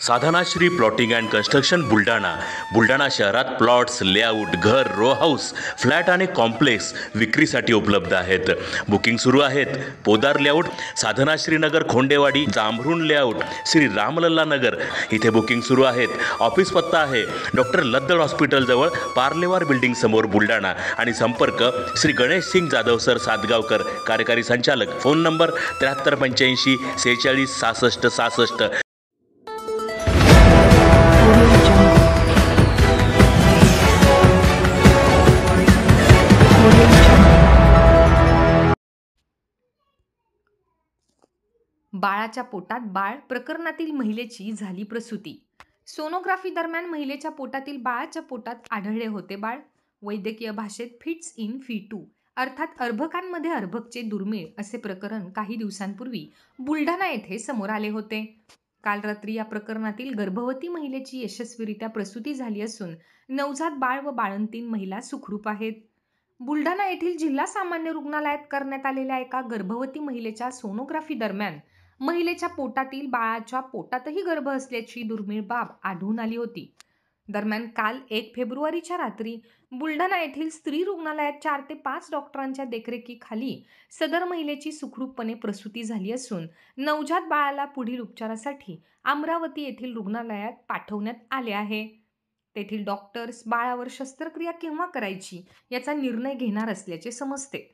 Sadhanashri plotting and construction Buldhana शहरात plots, layout, घर, row house, flat आणि कॉम्प्लेक्स विक्रीसाठी उपलब्ध आहेत. बुकिंग सुरू आहेत. पोदार लेआउट, साधनाश्री नगर, खोंडेवाडी, जांभरुण लेआउट, श्री रामलल्ला नगर इथे बुकिंग सुरू आहेत. ऑफिस पत्ता आहे डॉक्टर लद्दड हॉस्पिटल जवळ, पार्लेवार बिल्डिंग समोर, बुलढाणा. आणि संपर्क श्री गणेश सिंग जाधव सर सातगावकर, कार्यकारी संचालक. Phone number 7385 46 66 66. बाळाच्या पोटात बाळ प्रकरणातील महिलेची झाली प्रसूती. सोनोग्राफी दरम्यान महिलेच्या पोटातील बाळाच्या पोटात आढळले होते बाळ. वैद्यकीय भाषेत फिट्स इन फिटू अर्थात अर्भकांमध्ये अर्भकचे दुर्मिळ असे प्रकरण काही दिवसांपूर्वी बुलढाणा येथे समोर आले होते. काल रात्री या प्रकरणातील गर्भवती महिलेची यशस्वीरित्या प्रसूती झाली असून नवजात बाळ व बाळंतीण महिला सुखरूप आहेत. बुलढाणा येथील जिल्हा सामान्य रुग्णालयात करण्यात आलेल्या एका गर्भवती महिलेच्या सोनोग्राफी दरम्यान महिलेच्या पोटातील बाळाच्या पोटातही गर्भ असल्याची दुर्मिळ बाब आढळून आली होती. दरम्यान काल 1 फेब्रुवारीच्या रात्री बुलढाणा येथील स्त्री रुग्णालयात 4 ते 5 डॉक्टरांच्या देखरेखीखाली सदर महिलेची सुखरूपपणे प्रसूती झाली असून नवजात बाळाला पुढील उपचारासाठी अमरावती येथील रुग्णालयात पाठवण्यात आले आहे. तेथील डॉक्टर्स बाळावर शस्त्रक्रिया केव्हा करायची याचा निर्णय घेणार असल्याचे समजते.